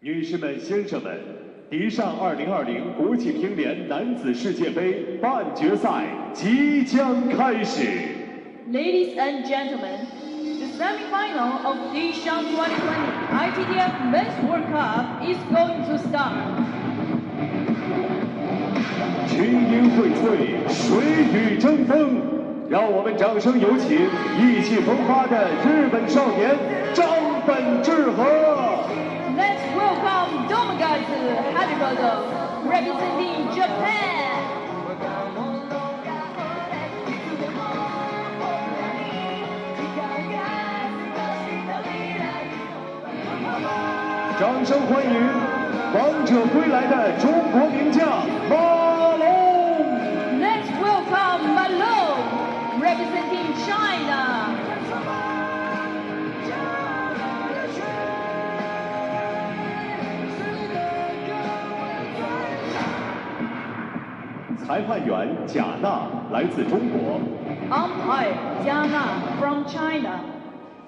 女士们、先生们，迪尚2020国际乒联男子世界杯半决赛即将开始。Ladies and gentlemen, the semi-final of Dishang 2020 ITTF Men's World Cup is going to start. 群英荟萃，水雨争锋，让我们掌声有请意气风发的日本少年张本智和。Let's welcome Tomokazu HARIMOTO, representing Japan. 掌声欢迎王者归来的中国名将马龙。Let's welcome Malone, representing China. 裁判员贾娜来自中国。Umpire Jiana from China.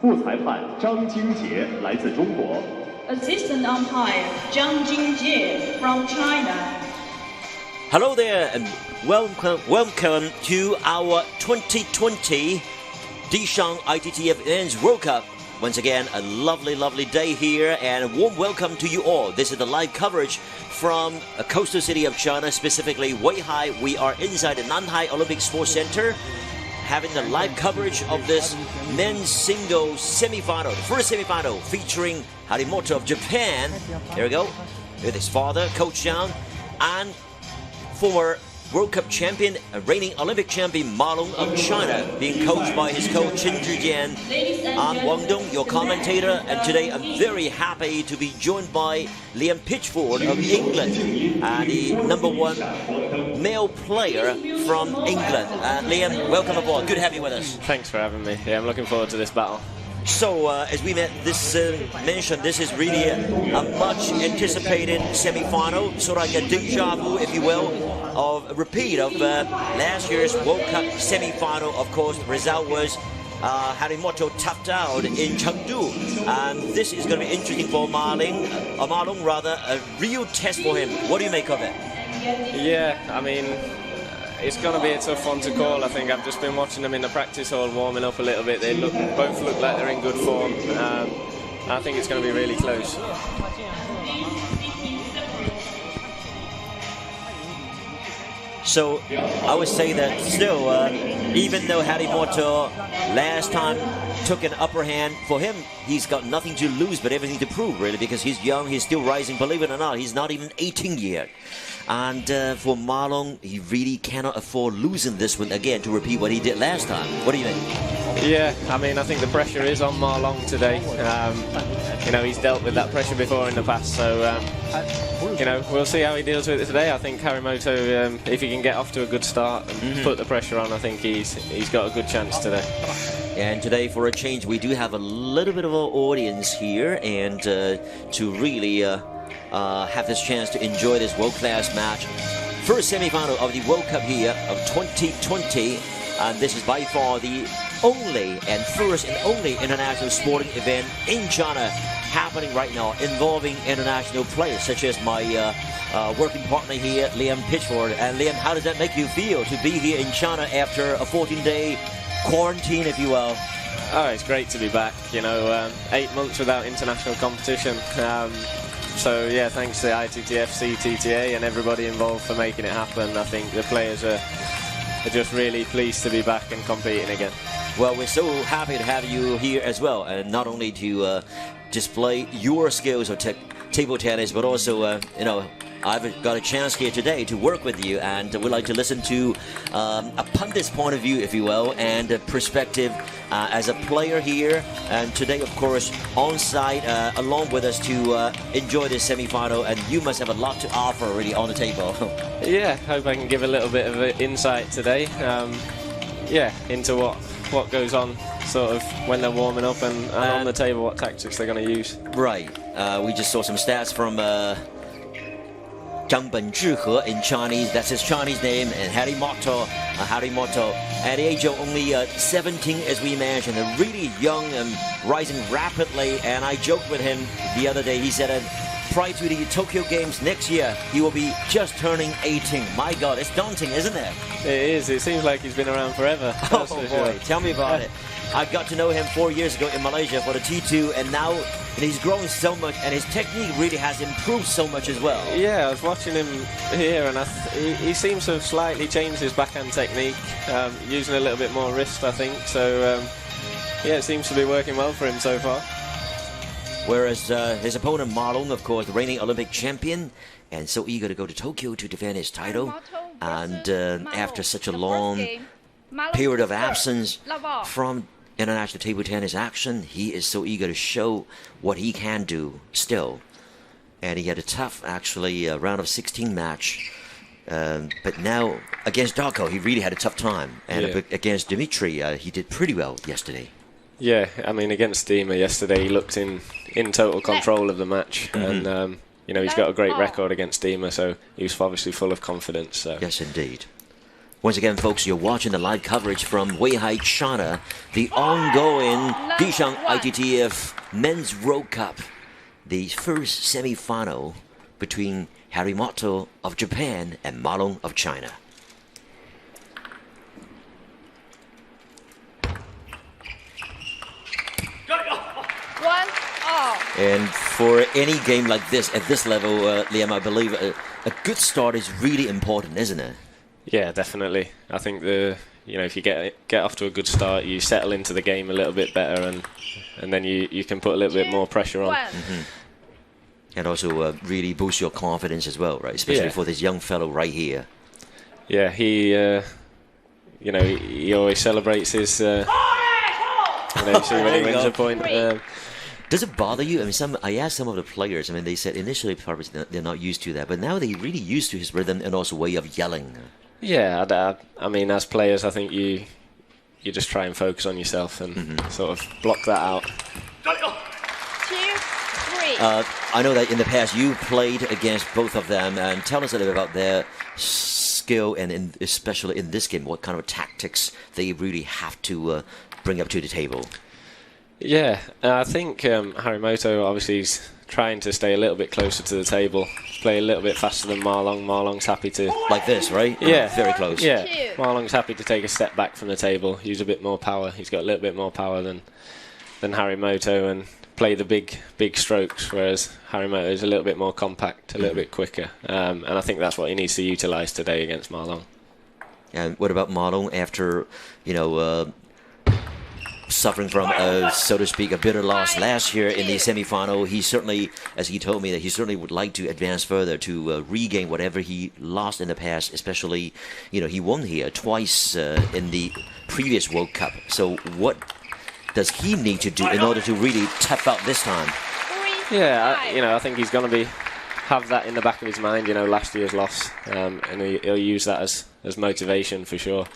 副裁判张金杰来自中国。Assistant umpire Zhang Jingjie from China. Hello there and welcome to our 2020 Dishang ITTF Men's World Cup. Once again, a lovely day here and a warm welcome to you all. This is the live coverage from a coastal city of China, specifically Weihai. We are inside the Nanhai Olympic Sports Center, having the live coverage of this men's singles semi-final, the first semi-final featuring HARIMOTO of Japan. There we go, with his father, Coach Zhang, and former World Cup champion, reigning Olympic champion Malong of China, being coached by his coach Chen Zhijian. I'm Wang Dong, your commentator, and today I'm very happy to be joined by Liam Pitchford of England, the #1 male player from England. Liam, welcome aboard. Good to have you with us. Thanks for having me. Yeah, I'm looking forward to this battle. So, as we mentioned, this is really a much anticipated semi-final, sort of like a deja vu, if you will, of a repeat of last year's World Cup semi-final. Of course, the result was HARIMOTO toughed out in Chengdu, and this is going to be interesting for Malong, a real test for him. What do you make of it? Yeah, I mean, it's going to be a tough one to call. I think I've just been watching them in the practice hall warming up a little bit. They both look like they're in good form. I think it's going to be really close. So I would say that still, even though HARIMOTO last time took an upper hand, for him, he's got nothing to lose but everything to prove, really, because he's young, he's still rising. Believe it or not, he's not even 18 yet. And for Malong, he really cannot afford losing this one again to repeat what he did last time. What do you think? Yeah, I mean, I think the pressure is on Malong today. You know, he's dealt with that pressure before in the past, so you know, we'll see how he deals with it today. I think HARIMOTO, if he can get off to a good start and put the pressure on, I think he's got a good chance today. And today, for a change, we do have a little bit of an audience here, and to really have this chance to enjoy this world-class match. First semi-final of the World Cup here of 2020, and this is by far the only and first and only international sporting event in China happening right now, involving international players such as my working partner here, Liam Pitchford. And Liam, how does that make you feel to be here in China after a 14-day quarantine, if you will? Oh, it's great to be back. You know, 8 months without international competition. So yeah, thanks to ITTF, CTTA, and everybody involved for making it happen. I think the players are just really pleased to be back and competing again. Well, we're so happy to have you here as well, and not only to display your skills of table tennis, but also, you know, I've got a chance here today to work with you, and we'd like to listen to a pundit's point of view, if you will, and a perspective as a player here. And today, of course, on site, along with us to enjoy this semi-final, and you must have a lot to offer really on the table. Yeah, hope I can give a little bit of insight today, yeah, into what goes on sort of when they're warming up and on the table, what tactics they're going to use. Right. We just saw some stats from Zhang Benzhihe in Chinese, that's his Chinese name, and HARIMOTO at the age of only 17, as we mentioned, really young and rising rapidly. And I joked with him the other day, he said prior to the Tokyo Games next year, he will be just turning 18. My God, it's daunting, isn't it? It is. It seems like he's been around forever. Oh boy, tell me about it. I got to know him 4 years ago in Malaysia for the T2, and now he's grown so much, and his technique really has improved so much as well. Yeah, I was watching him here, and he seems to have slightly changed his backhand technique, using a little bit more wrist, I think. So, yeah, it seems to be working well for him so far. Whereas his opponent, Marlon, of course, the reigning Olympic champion, and so eager to go to Tokyo to defend his title. And after such a long period of absence from international table tennis action, he is so eager to show what he can do still. And he had a tough, actually, round of 16 match. But now, against Darko, he really had a tough time. And against Dimitri, he did pretty well yesterday. Yeah, I mean, against Dima yesterday, he looked in total control of the match. And, you know, he's got a great record against Dima, so he was obviously full of confidence. So. Yes, indeed. Once again, folks, you're watching the live coverage from Weihai, China, the ongoing Dishang ITTF Men's World Cup, the first semi-final between Harimoto of Japan and Marlon of China. And for any game like this, at this level, Liam, I believe a good start is really important, isn't it? Yeah, definitely. I think if you get off to a good start, you settle into the game a little bit better, and then you can put a little bit more pressure on. And also really boost your confidence as well, right? Especially for this young fellow right here. Yeah, he always celebrates his. You see when he wins a point. Does it bother you? I mean, I asked some of the players. I mean, they said initially probably they're not used to that, but now they're really used to his rhythm and also way of yelling. Yeah, I mean, as players, I think you just try and focus on yourself and sort of block that out. 2, 3. I know that in the past you played against both of them, and tell us a little bit about their skill and especially in this game, what kind of tactics they really have to bring up to the table. Yeah, I think Harimoto obviously is trying to stay a little bit closer to the table, play a little bit faster than Marlon. Marlon's happy to... Like this, right? Yeah. Very close. Yeah, Marlon's happy to take a step back from the table, use a bit more power. He's got a little bit more power than Harimoto and play the big strokes, whereas Harimoto is a little bit more compact, a little bit quicker. And I think that's what he needs to utilise today against Marlon. And what about Marlon after, suffering from, so to speak, a bitter loss last year in the semi-final? He certainly, as he told me, that he certainly would like to advance further to regain whatever he lost in the past, especially, he won here twice in the previous World Cup. So what does he need to do in order to really tough out this time? Yeah, I think he's going to have that in the back of his mind, last year's loss, and he'll use that as motivation for sure.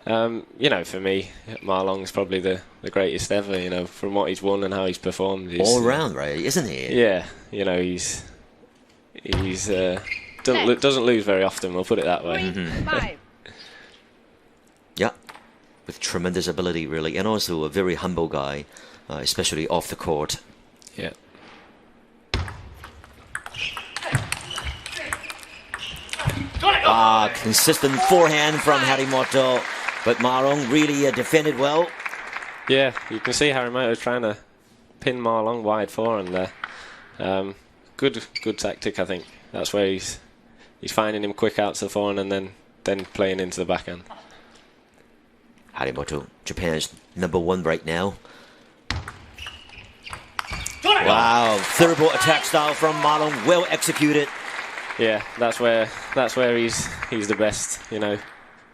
For me, Marlon's probably the greatest ever, from what he's won and how he's performed. All round, right, isn't he? Yeah, he's doesn't lose very often, we'll put it that way. 5. Yeah, with tremendous ability, really, and also a very humble guy, especially off the court. Yeah. Consistent forehand from Harimoto. But Marlon really defended well. Yeah, you can see Harimoto trying to pin Marlon wide forehand there. Good tactic, I think. That's where he's finding him quick out to the forehand and then playing into the backhand. Harimoto, Japan's #1 right now. Wow, third ball attack style from Marlon, well executed. Yeah, that's where he's the best,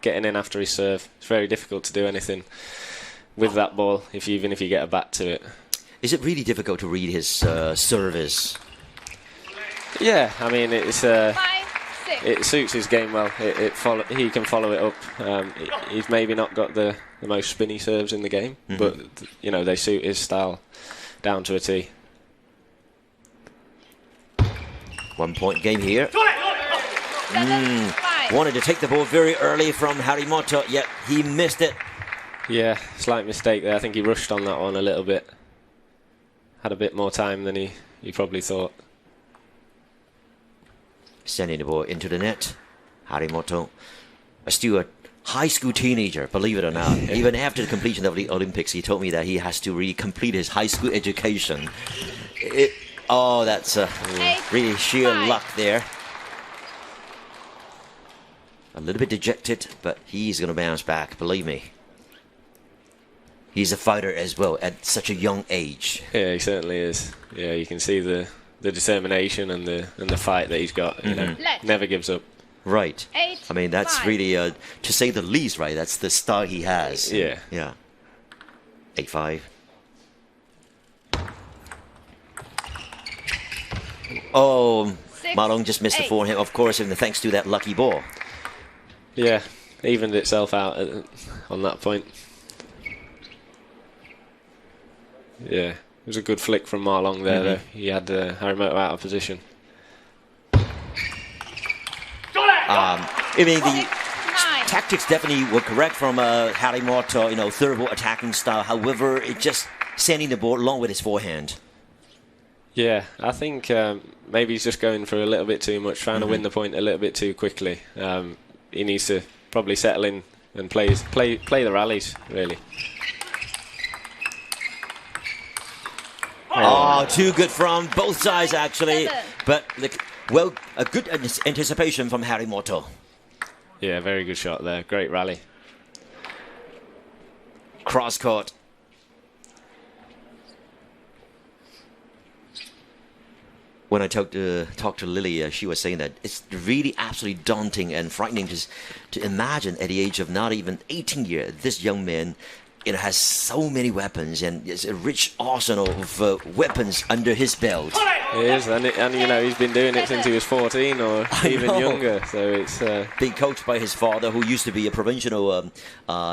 getting in after his serve. It's very difficult to do anything with that ball, even if you get a bat to it. Is it really difficult to read his service? Yeah, I mean, it's 5, 6. it suits his game well. He can follow it up. He's maybe not got the most spinny serves in the game, but they suit his style down to a T. 1 point game here. Wanted to take the ball very early from Harimoto, yet he missed it. Yeah, slight mistake there. I think he rushed on that one a little bit. Had a bit more time than he probably thought. Sending the ball into the net. Harimoto, still a high school teenager, believe it or not. Even after the completion of the Olympics, he told me that he has to complete his high school education. That's really sheer luck there. A little bit dejected, but he's going to bounce back, believe me. He's a fighter as well at such a young age. Yeah, he certainly is. Yeah, you can see the determination and the fight that he's got. You know, never gives up. Right. I mean, that's really, to say the least, right? That's the style he has. Yeah. Yeah. 8-5. Oh, Ma Long just missed the forehand, of course, and thanks to that lucky ball. Yeah, evened itself out on that point. Yeah, it was a good flick from Ma Long there, though. He had Harimoto out of position. I mean, the tactics definitely were correct from Harimoto, you know, third ball attacking style. However, it just sending the ball along with his forehand. Yeah, I think maybe he's just going for a little bit too much, trying to win the point a little bit too quickly. He needs to probably settle in and play the rallies, really. Too good from both sides, actually. But, well, a good anticipation from Harimoto. Yeah, very good shot there. Great rally. Cross court. When I talked to Lily, she was saying that it's really absolutely daunting and frightening to imagine at the age of not even 18 years, this young man, you know, has so many weapons and it's a rich arsenal of weapons under his belt. It is, and you know, he's been doing it since he was 14 or even younger. So it's being coached by his father, who used to be a provincial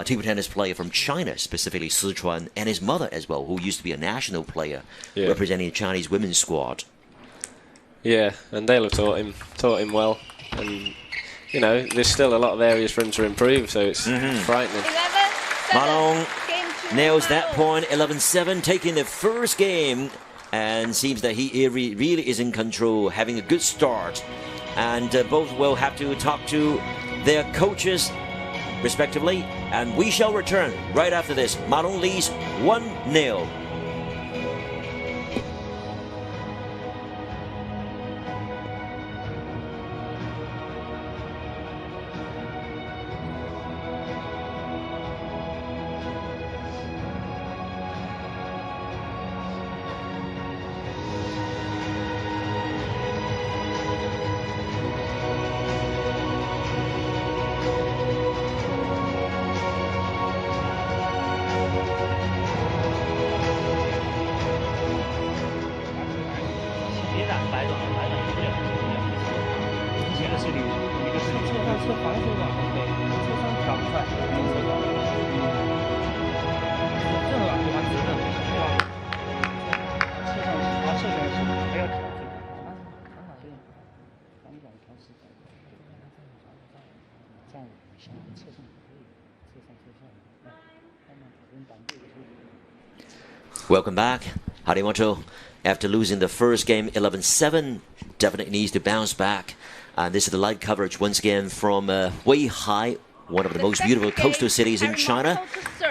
table tennis player from China, specifically Sichuan, and his mother as well, who used to be a national player representing the Chinese women's squad. Yeah, and they'll have taught him well, and you know, there's still a lot of areas for him to improve. So it's frightening. Ma Long nails that point, 11-7, taking the first game, and seems that he really is in control, having a good start. And both will have to talk to their coaches, respectively, and we shall return right after this. Ma Long leads 1-0. Welcome back. Harimoto, after losing the first game 11-7, definitely needs to bounce back. And this is the live coverage once again from Weihai, one of the most beautiful coastal cities in China.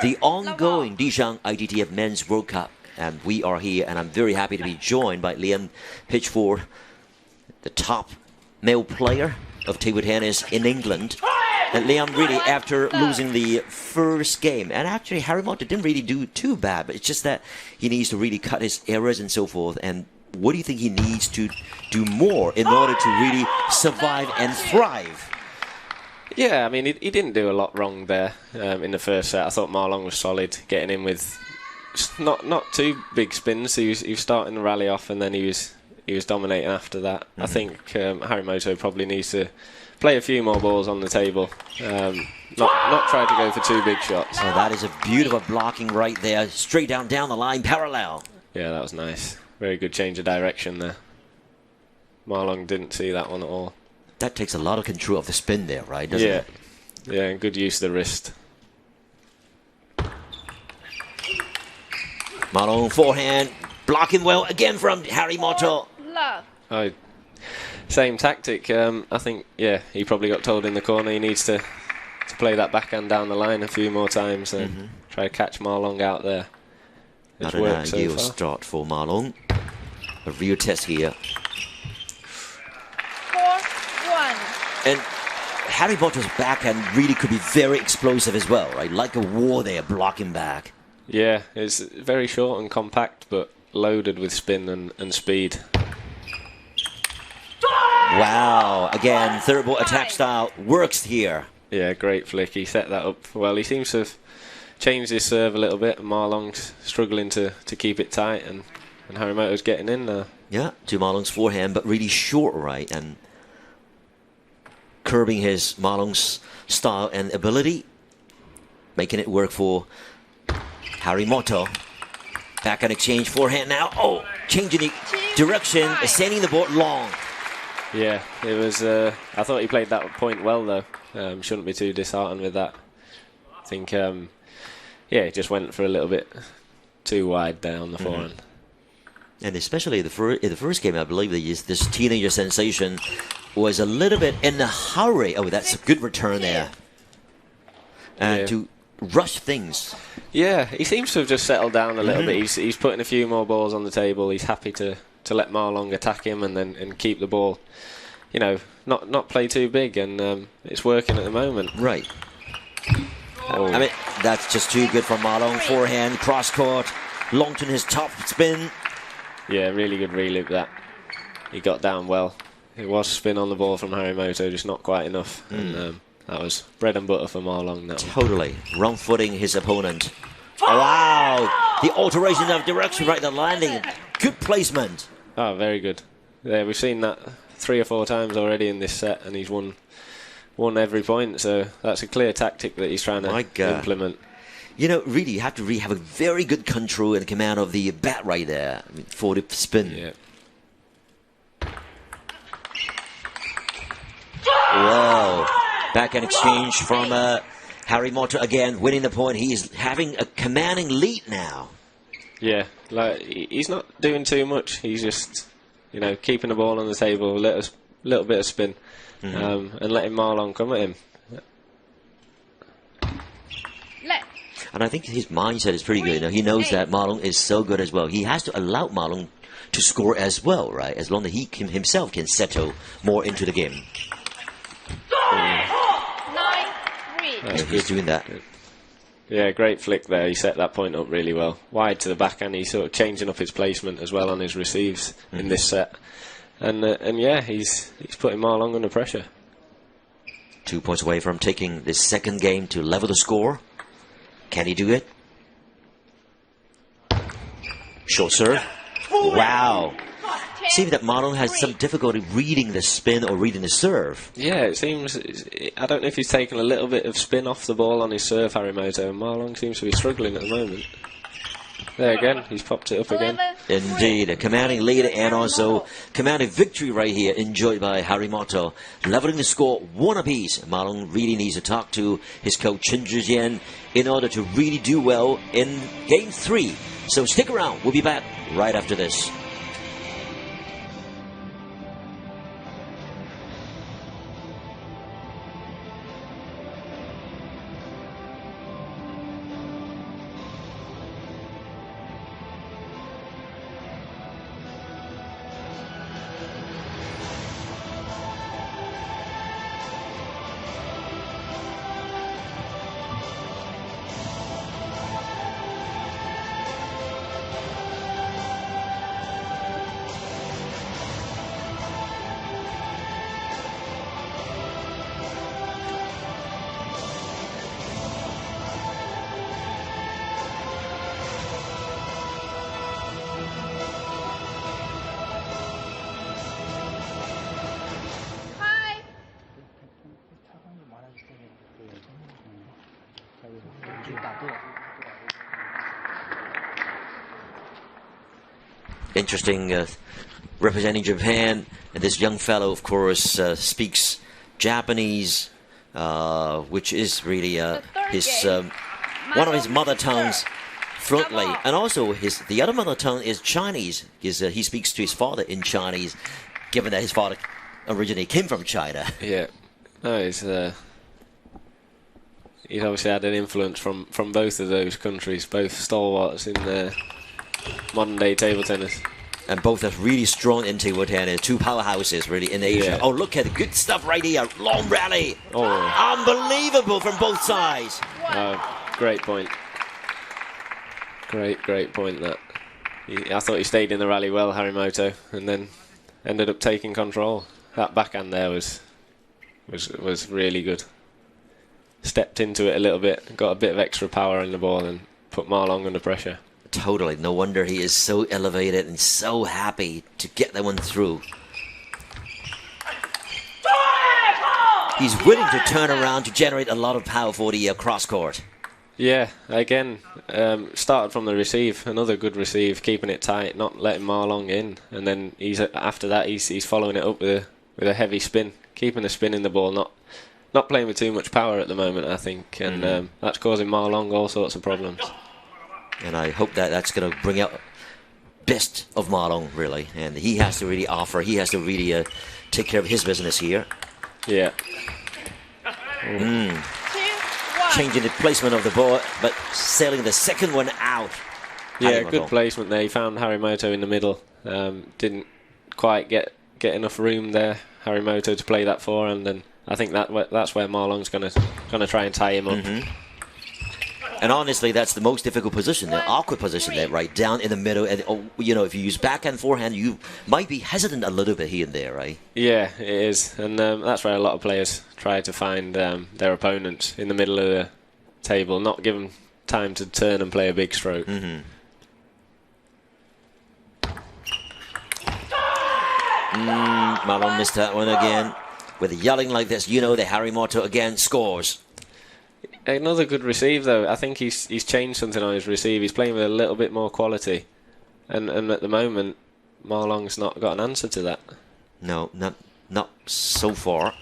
The ongoing Dishang ITTF Men's World Cup. And we are here, and I'm very happy to be joined by Liam Pitchford, the top male player of table tennis in England. And Liam, really, after losing the first game, and actually Harimoto didn't really do too bad, but it's just that he needs to really cut his errors and so forth. And what do you think he needs to do more in order to really survive and thrive? Yeah, I mean, he didn't do a lot wrong there in the first set. I thought Ma Long was solid, getting in with not too big spins. He was starting the rally off, and then he was dominating after that. I think Harimoto probably needs to play a few more balls on the table. Not try to go for too big shots. Oh, that is a beautiful blocking right there. Straight down the line, parallel. Yeah, that was nice. Very good change of direction there. Ma Long didn't see that one at all. That takes a lot of control of the spin there, right? Doesn't it? Yeah, and good use of the wrist. Ma Long forehand, blocking well again from Harimoto. Same tactic. I think, yeah, he probably got told in the corner he needs to play that backhand down the line a few more times and try to catch Ma Long out there. Not an ideal start for Ma Long. A real test here. 4-1. And HARIMOTO's backhand really could be very explosive as well, right? Like a wall there, blocking back. Yeah, it's very short and compact, but loaded with spin and speed. Wow, again, third ball attack style works here. Yeah, great flick. He set that up well. He seems to have changed his serve a little bit, and Ma Long's struggling to keep it tight, and HARIMOTO's getting in now. Yeah, to Ma Long's forehand, but really short, right? And curbing his Ma Long's style and ability, making it work for HARIMOTO. Backhand exchange, forehand now. Oh, changing the direction, sending the ball long. Yeah, it was. I thought he played that point well, though. Shouldn't be too disheartened with that. I think, yeah, he just went for a little bit too wide there on the forehand. And especially in the first game, I believe this teenager sensation was a little bit in a hurry. Oh, that's a good return there. And to rush things. Yeah, he seems to have just settled down a little bit. He's putting a few more balls on the table. He's happy to let Ma Long attack him and keep the ball, you know, not play too big, and it's working at the moment. Right. Oh. I mean, that's just too good for Ma Long. Forehand, cross court, Longton his top spin. Yeah, really good reloop that. He got down well. It was spin on the ball from HARIMOTO, just not quite enough. And that was bread and butter for Ma Long now. Totally. Wrong footing his opponent. Oh, wow! The alteration of direction, right, the landing. Good placement. Oh, very good. Yeah, we've seen that 3 or 4 times already in this set, and he's won every point. So that's a clear tactic that he's trying to implement. You know, really, you have to have a very good control and command of the bat right there for the spin. Yeah. Whoa! Backhand exchange from HARIMOTO again, winning the point. He's having a commanding lead now. Yeah, like he's not doing too much. He's just, you know, keeping the ball on the table, a little bit of spin, and letting Ma Long come at him. And I think his mindset is pretty good. You know, he knows that Ma Long is so good as well. He has to allow Ma Long to score as well, right? As long as he himself can settle more into the game. 9-3. He's doing that. Yeah, great flick there. He set that point up really well. Wide to the backhand. He's sort of changing up his placement as well on his receives in this set. And yeah, he's putting Ma Long under pressure. 2 points away from taking this second game to level the score. Can he do it? Short serve. Wow. Seems that Ma Long has some difficulty reading the spin or reading the serve. Yeah, it seems. I don't know if he's taken a little bit of spin off the ball on his serve, HARIMOTO, and Ma Long seems to be struggling at the moment. There again, he's popped it up again. Indeed, a commanding lead and also commanding victory right here, enjoyed by HARIMOTO. Leveling the score 1 apiece. Ma Long really needs to talk to his coach Chen Zhijian in order to really do well in Game 3. So stick around, we'll be back right after this. Interesting, representing Japan, and this young fellow, of course, speaks Japanese, which is really his one of his mother tongues fluently, and also the other mother tongue is Chinese. He speaks to his father in Chinese, given that his father originally came from China. Yeah. No, he's obviously had an influence from both of those countries, both stalwarts in modern-day table tennis. And both are really strong in table tennis. Two powerhouses, really, in Asia. Yeah. Oh, look at the good stuff right here. Long rally. Oh. Unbelievable from both sides. Great point. Great point. I thought he stayed in the rally well, Harimoto, and then ended up taking control. That backhand there was really good. Stepped into it a little bit, got a bit of extra power in the ball, and put Ma Long under pressure. Totally. No wonder he is so elevated and so happy to get that one through. He's willing to turn around to generate a lot of power for the cross court. Yeah, again, started from the receive, another good receive, keeping it tight, not letting Ma Long in, and then after that he's following it up with a heavy spin, keeping the spin in the ball, not playing with too much power at the moment, I think, and that's causing Ma Long all sorts of problems. And I hope that's going to bring out best of Ma Long, really. And he has to really offer. He has to really take care of his business here. Yeah. Changing the placement of the ball, but sailing the second one out. Yeah, Harimoto. good placement there. He found Harimoto in the middle. Didn't quite get enough room there, Harimoto, to play that forehand. And I think that's where Ma Long's going to try and tie him up. And honestly, that's the most difficult position, the awkward position there, right down in the middle. And if you use backhand, forehand, you might be hesitant a little bit here and there, right? Yeah, it is, and that's where a lot of players try to find their opponents in the middle of the table, not give them time to turn and play a big stroke. Ma Long missed that one again. With yelling like this, the Harimoto again scores. Another good receive, though. I think he's changed something on his receive. He's playing with a little bit more quality. And at the moment, Ma Long's not got an answer to that. No, not so far.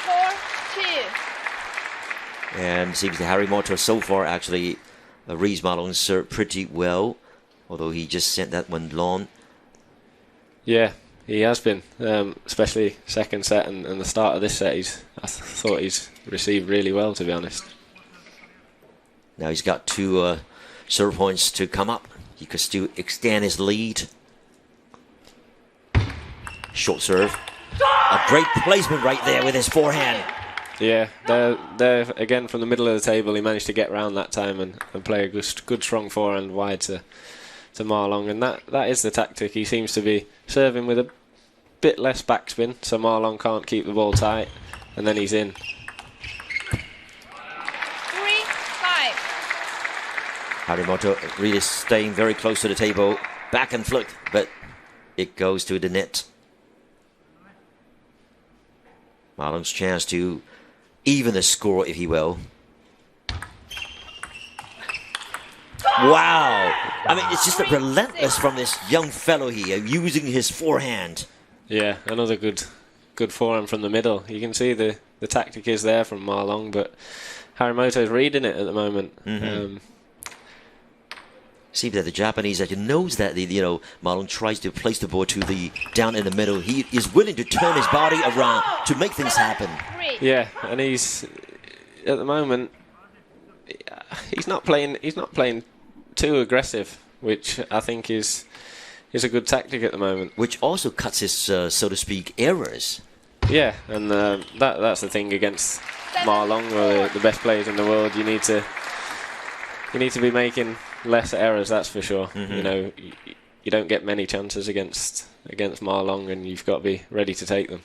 4-2. And seems the Harimoto so far actually reads Ma Long's serve pretty well. Although he just sent that one long. Yeah, he has been. Especially second set and the start of this set. I thought he's received really well, to be honest. Now he's got two serve points to come up. He could still extend his lead. Short serve. A great placement right there with his forehand. Yeah, there again from the middle of the table. He managed to get round that time and play a good strong forehand wide to Ma Long. And that is the tactic. He seems to be serving with a bit less backspin, so Ma Long can't keep the ball tight. And then he's in. 3-5. Harimoto really staying very close to the table. Back and flick, but it goes to the net. Ma Long's chance to even the score, if you will. Wow! I mean, it's just relentless from this young fellow here, using his forehand. Yeah, another good forehand from the middle. You can see the tactic is there from Ma Long, but Harimoto's reading it at the moment. See that the Japanese knows that Ma Long tries to place the ball to the down in the middle. He is willing to turn his body around to make things happen. Yeah, and he's at the moment he's not playing too aggressive, which I think is a good tactic at the moment. Which also cuts his, so to speak, errors. Yeah, and that's the thing against Ma Long, or the best players in the world. You need to be making less errors, that's for sure. You don't get many chances against Ma Long, and you've got to be ready to take them.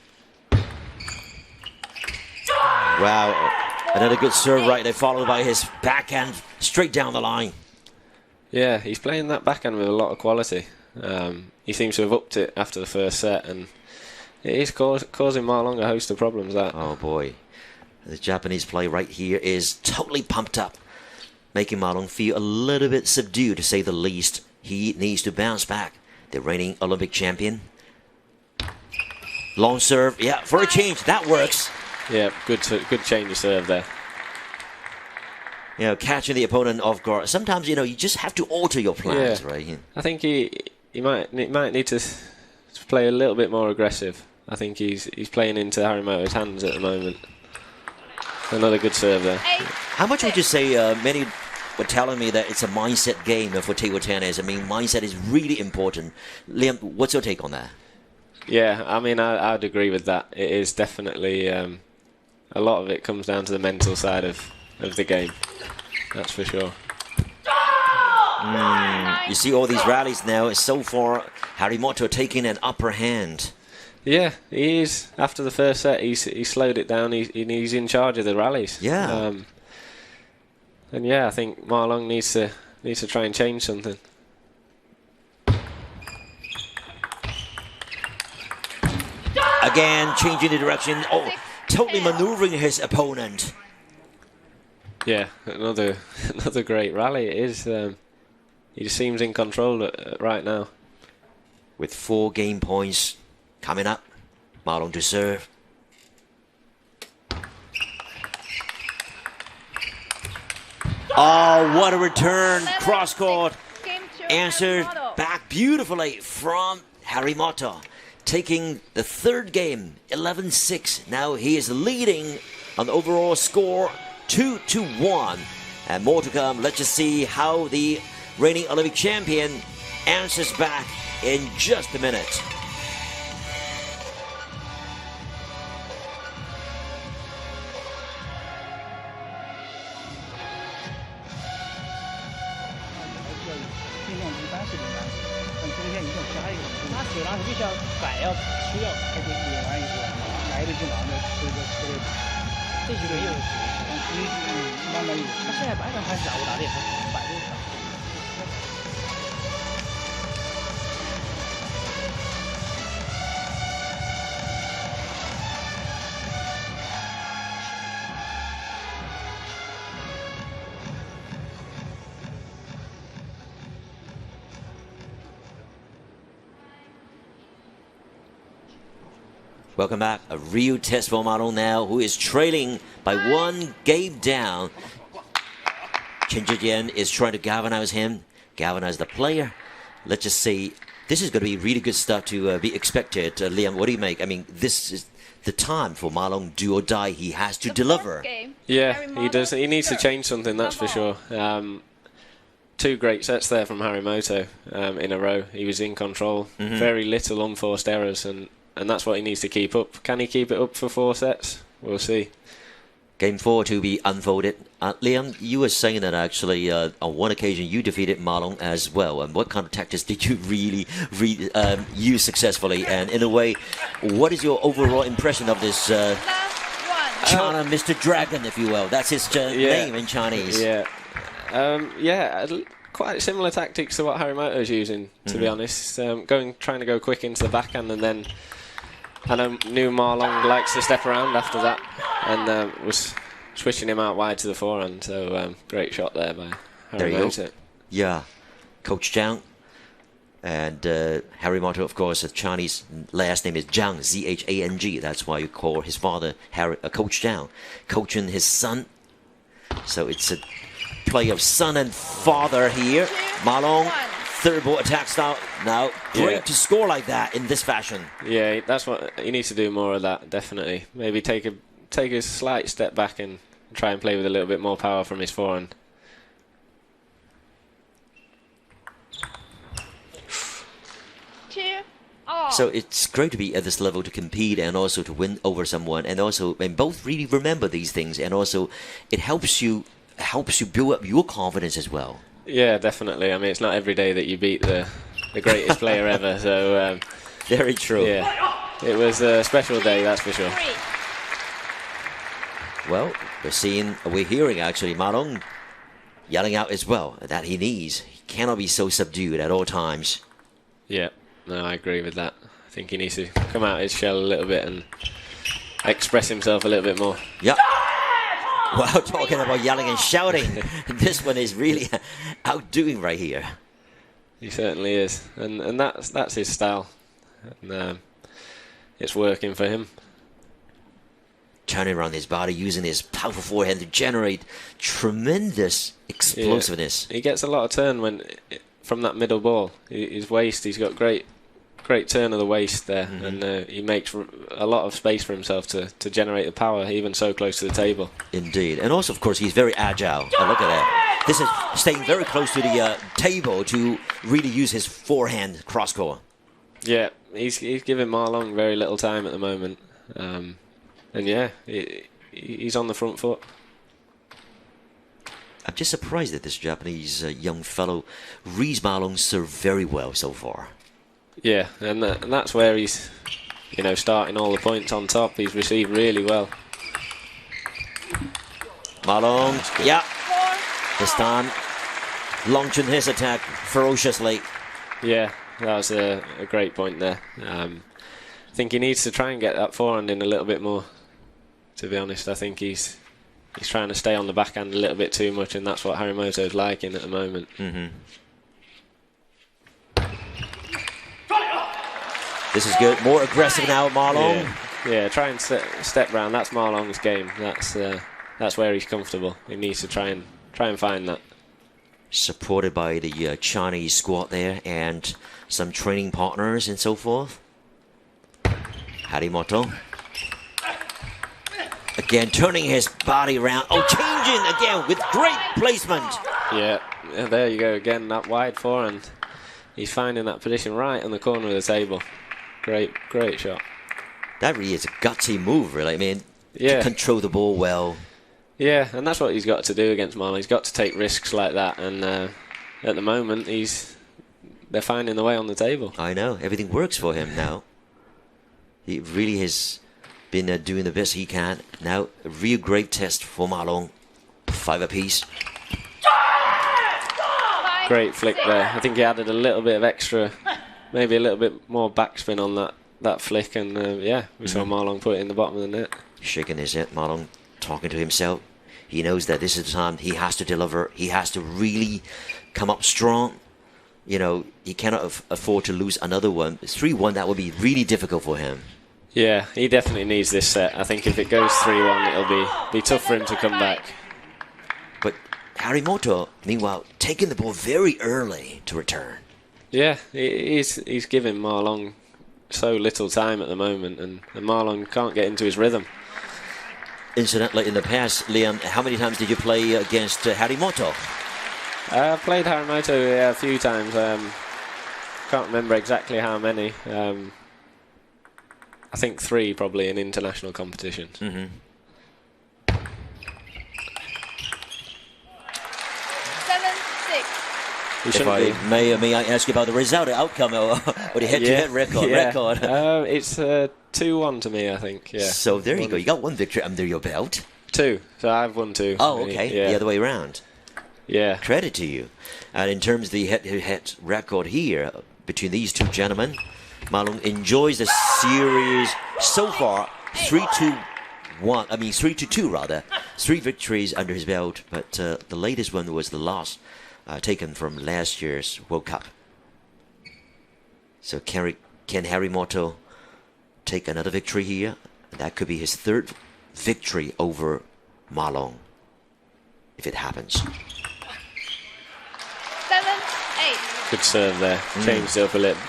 Wow, another good serve right there, followed by his backhand straight down the line. Yeah, he's playing that backhand with a lot of quality. He seems to have upped it after the first set, and it is causing Ma Long a host of problems. That. Oh boy, the Japanese play right here is totally pumped up, making Ma Long feel a little bit subdued, to say the least. He needs to bounce back. The reigning Olympic champion. Long serve, yeah, for a change, that works. Yeah, good change of serve there. Catching the opponent off guard. Sometimes, you just have to alter your plans, Yeah. right? I think he might need to to play a little bit more aggressive. I think he's playing into Harimoto's hands at the moment. Another good serve there. How much would you say many were telling me that it's a mindset game for table tennis? I mean, mindset is really important. Liam, what's your take on that? Yeah, I mean, I'd agree with that. It is definitely a lot of it comes down to the mental side of the game. That's for sure. You see all these rallies now. So far, Harimoto taking an upper hand. Yeah, he is. After the first set, he slowed it down. He's in charge of the rallies. Yeah. And yeah, I think Ma Long needs to try and change something. Again, changing the direction. Oh, totally maneuvering his opponent. Yeah, another great rally. It is. He just seems in control right now. With 4 game points coming up, Ma Long to serve. Oh, what a return! Cross court. Answered back beautifully from Harimoto. Taking the 3rd game, 11-6. Now he is leading on the overall score, 2-1. And more to come. Let's just see how the reigning Olympic champion answers back in just a minute. Welcome back. A real test for Ma Long now, who is trailing by 1 game down. Chen Zhijian is trying to galvanize him, galvanize the player. Let's just see. This is going to be really good stuff to be expected. Liam, what do you make? I mean, this is the time for Ma Long, do or die. He has to deliver. Yeah, he does. He needs to change something, that's for sure. 2 great sets there from Harimoto in a row. He was in control. Very little unforced errors, and that's what he needs to keep up. Can he keep it up for 4 sets? We'll see. Game 4 to be unfolded. Liam, you were saying that actually on one occasion you defeated Ma Long as well. And what kind of tactics did you really use successfully? And in a way, what is your overall impression of this China Mr. Dragon, if you will? That's his name in Chinese. Yeah. Quite similar tactics to what Harimoto's using, to be honest. Trying to go quick into the backhand, and then I knew Ma Long likes to step around after that, and was switching him out wide to the forehand. So great shot there by Harimoto. There you go. Yeah, Coach Zhang, and Harimoto, of course, the Chinese last name is Zhang, Zhang. That's why you call his father Coach Zhang, coaching his son. So it's a play of son and father here. Ma Long, 3rd ball attack style. Now, great to score like that in this fashion. Yeah, that's what he needs to do, more of that, definitely. Maybe take a slight step back and try and play with a little bit more power from his forehand. So it's great to be at this level to compete and also to win over someone, and also and both really remember these things, and also it helps you build up your confidence as well. Yeah, definitely. I mean, it's not every day that you beat the greatest player ever, so very true. Yeah, it was a special day, that's for sure. Well, we're hearing actually Ma Long yelling out as well that he cannot be so subdued at all times. Yeah, no, I agree with that. I think he needs to come out his shell a little bit and express himself a little bit more. Yeah. Well, talking about yelling and shouting, this one is really outdoing right here. He certainly is, and that's his style, and it's working for him. Turning around his body, using his powerful forehand to generate tremendous explosiveness. Yeah. He gets a lot of turn from that middle ball. His waist, he's got great great turn of the waist there, and he makes a lot of space for himself to generate the power, even so close to the table. Indeed. And also, of course, he's very agile. Oh, look at that. This is staying very close to the table to really use his forehand cross-court. Yeah, he's giving Ma Long very little time at the moment. And yeah, he's on the front foot. I'm just surprised that this Japanese young fellow reads Ma Long serve very well so far. Yeah, and that's where he's, you know, starting all the points on top. He's received really well. Ma Long, yeah, this time launching his attack ferociously. Yeah, that was a great point there. I think he needs to try and get that forehand in a little bit more, to be honest. I think he's trying to stay on the backhand a little bit too much, and that's what Harimoto's liking at the moment. This is good. More aggressive now, Ma Long. Yeah, try and step round. That's Ma Long's game. That's where he's comfortable. He needs to try and find that. Supported by the Chinese squad there and some training partners and so forth. Harimoto. Again, turning his body around. Oh, changing again with great placement. Yeah, there you go again. That wide forehand. He's finding that position right on the corner of the table. Great shot. That really is a gutsy move, really. I mean, yeah, to control the ball well. Yeah, and that's what he's got to do against Marlon. He's got to take risks like that, and at the moment, they're finding the way on the table. I know, everything works for him now. He really has been doing the best he can. Now, a real great test for Ma Long. 5 apiece. Great flick there. I think he added a little bit of extra, maybe a little bit more backspin on that flick, and yeah, we saw Ma Long put it in the bottom of the net. Shaking his head, Ma Long talking to himself. He knows that this is the time he has to deliver. He has to really come up strong. You know, he cannot afford to lose another one. 3-1, that would be really difficult for him. Yeah, he definitely needs this set. I think if it goes 3-1, it'll be tough for him to come back. But Harimoto, meanwhile, taking the ball very early to return. Yeah, he's giving Ma Long so little time at the moment, and Ma Long can't get into his rhythm. Incidentally, in the past, Liam, how many times did you play against Harimoto? I've played Harimoto a few times. Can't remember exactly how many. I think 3 probably in international competitions. 7-6. If may I ask you about the result, the outcome, or the head-to-head record? It's 2-1 to me, I think. Yeah. So there you go. You got 1 victory under your belt. 2. So I've won 2. Oh, okay. Yeah. The other way around. Yeah. Credit to you. And in terms of the head-to-head record here between these two gentlemen, Ma Long enjoys the series so far. 3-2 rather. 3 victories under his belt, but the latest one was the loss taken from last year's World Cup. So can Harimoto take another victory here? That could be his 3rd victory over Ma Long, if it happens. 7-8. Good serve there. Changed it up a little.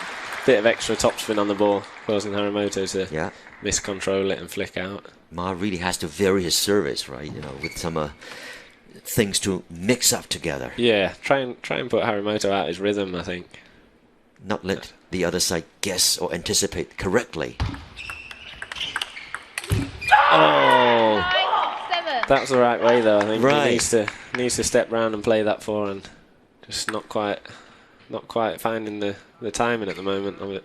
Bit of extra topspin on the ball, causing Harimoto to miscontrol it and flick out. Ma really has to vary his service, right? You know, with some things to mix up together. Yeah, try and put Harimoto out his rhythm, I think. Not let the other side guess or anticipate correctly. Oh, 9-7. that's the right way though. I think right. He needs to step round and play that forehand. Just not quite finding the timing at the moment of it.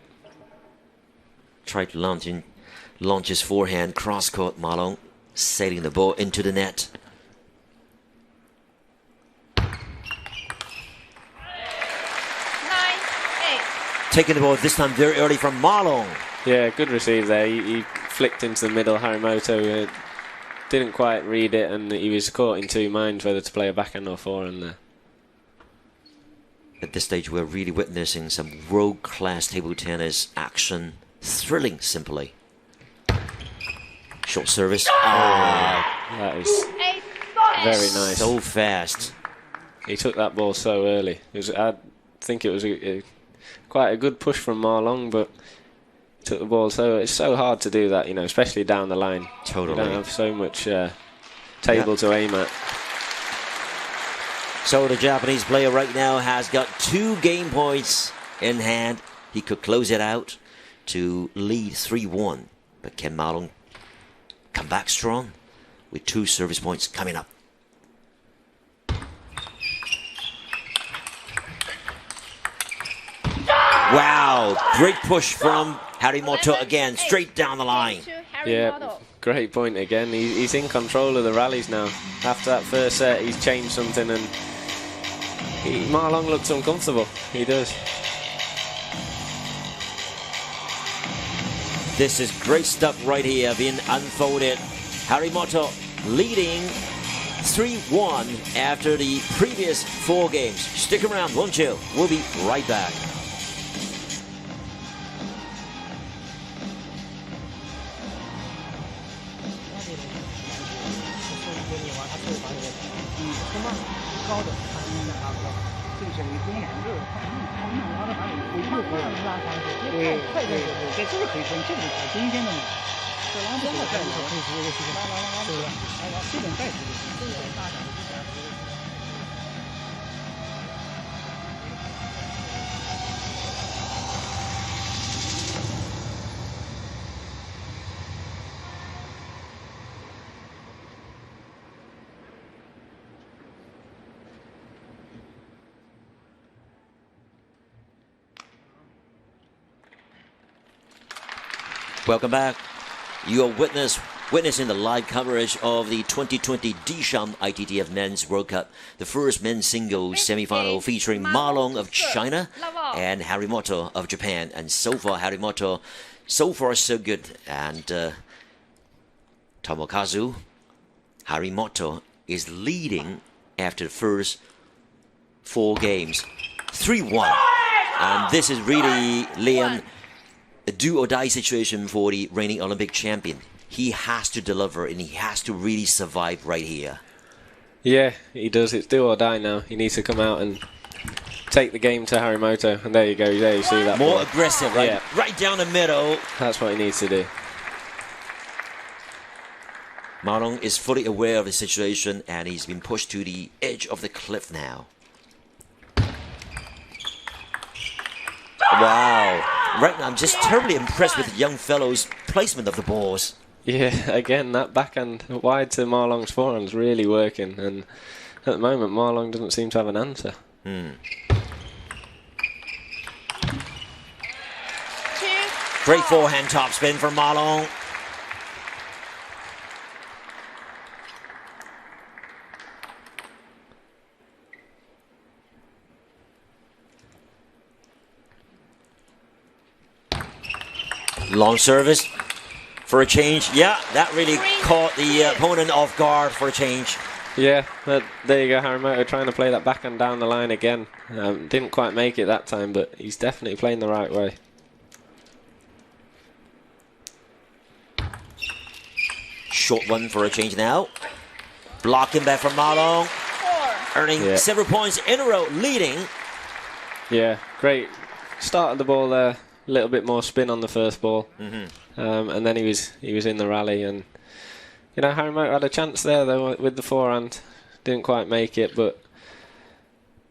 Tried to launch his forehand cross-court. Ma Long sailing the ball into the net. 9-8. Taking the ball this time very early from Ma Long. Yeah, good receive there. He flicked into the middle. Harimoto didn't quite read it, and he was caught in 2 minds whether to play a backhand or forehand there. At this stage, we're really witnessing some world-class table tennis action. Thrilling, simply. Short service. That is very nice. So fast. He took that ball so early. I think it was quite a good push from Ma Long, but took the ball. So it's so hard to do that, you know, especially down the line. Totally. You don't have so much table to aim at. So the Japanese player right now has got 2 game points in hand. He could close it out to lead 3-1. But can Ma Long come back strong with 2 service points coming up? Wow, great push from Harimoto again, straight down the line. Yeah, great point again. He's in control of the rallies now. After that first set, he's changed something, and Ma Long looks uncomfortable. He does. This is great stuff right here being unfolded. Harimoto leading 3-1 after the previous 4 games. Stick around, won't you? We'll be right back. Welcome back. You are witnessing the live coverage of the 2020 Disham ITTF Men's World Cup, the first men's singles semi-final featuring Ma Long of China and Harimoto of Japan. And so far, Harimoto, so far so good. And Tomokazu, Harimoto is leading after the first 4 games, 3-1. And this is really, Liam, a do-or-die situation for the reigning Olympic champion. He has to deliver, and he has to really survive right here. Yeah, he does. It's do or die now. He needs to come out and take the game to Harimoto. And there you go. There you see that. More ball. aggressive, right? Yeah. Right down the middle. That's what he needs to do. Ma Long is fully aware of the situation, and he's been pushed to the edge of the cliff now. Wow. Right now, I'm just terribly impressed with the young fellow's placement of the balls. Yeah, again, that backhand wide to Ma Long's forehand is really working. And at the moment, Ma Long doesn't seem to have an answer. Great forehand topspin from Ma Long. Long service for a change. Yeah, that really caught the opponent off guard for a change. Yeah, but there you go, Harimoto trying to play that backhand down the line again. Didn't quite make it that time, but he's definitely playing the right way. Short one for a change now. Blocking back from Ma Long. Earning several points in a row, leading. Yeah, great start of the ball there. A little bit more spin on the first ball, and then he was in the rally, and you know Harimoto had a chance there though with the forehand, didn't quite make it, but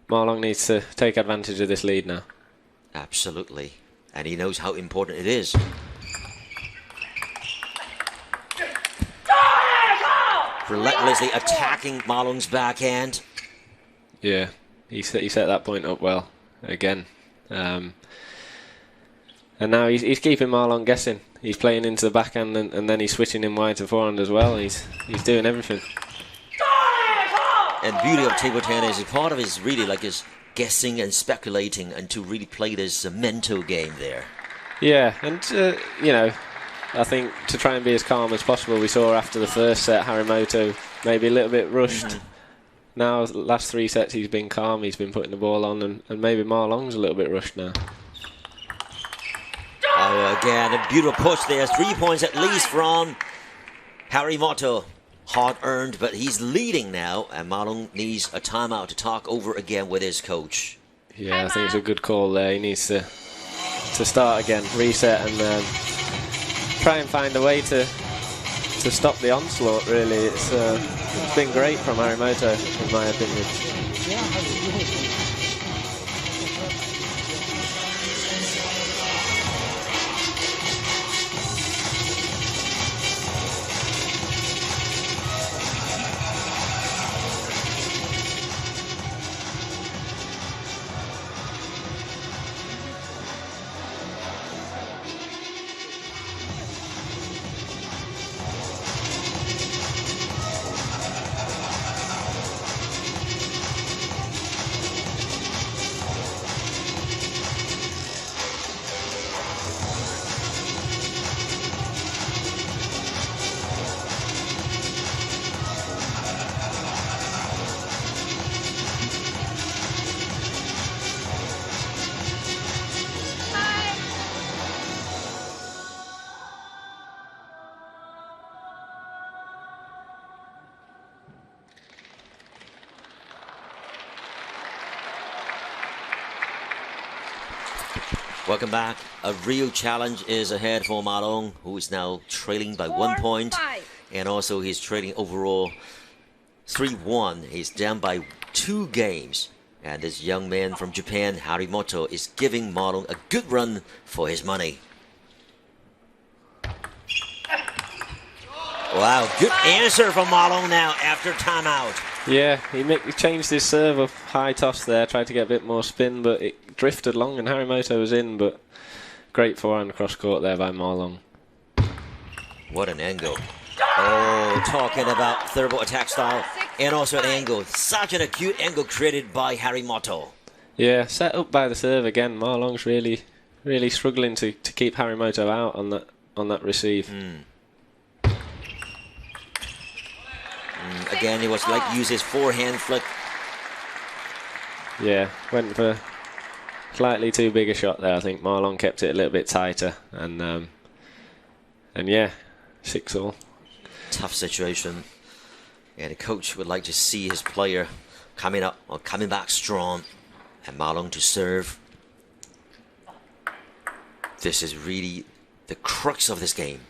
Ma Long needs to take advantage of this lead now. Absolutely, and he knows how important it is. Relentlessly attacking Ma Long's backhand. Yeah, he set that point up well again. And now he's keeping Ma Long guessing. He's playing into the backhand and then he's switching him wide to forehand as well. He's doing everything. And beauty of table tennis is part of his really like his guessing and speculating and to really play this mental game there. Yeah, and you know, I think to try and be as calm as possible. We saw after the first set Harimoto maybe a little bit rushed. Now last 3 sets he's been calm. He's been putting the ball on and maybe Ma Long's a little bit rushed now. Oh, again, a beautiful push there. 3 points at least from Harimoto. Hard earned, but he's leading now, and Ma Long needs a timeout to talk over again with his coach. Yeah, I think it's a good call there. He needs to start again, reset, and try and find a way to stop the onslaught. Really, it's been great from Harimoto, in my opinion. Welcome back. A real challenge is ahead for Ma Long, who is now trailing by 1 point. And also he's trailing overall 3-1. He's down by 2 games. And this young man from Japan, Harimoto, is giving Ma Long a good run for his money. Wow, good answer from Ma Long now after timeout. Yeah, he changed his serve up high toss there, tried to get a bit more spin, but it drifted long and Harimoto was in, but great forehand cross court there by Ma Long. What an angle. Oh, talking about thermal attack style and also an angle. Such an acute angle created by Harimoto. Yeah, set up by the serve again. Ma Long's really struggling to keep Harimoto out on that receive. Again, he was like use his forehand flick. Yeah, went for slightly too big a shot there. I think Ma Long kept it a little bit tighter, and yeah, 6-all. Tough situation, and the coach would like to see his player coming up or coming back strong, and Ma Long to serve. This is really the crux of this game.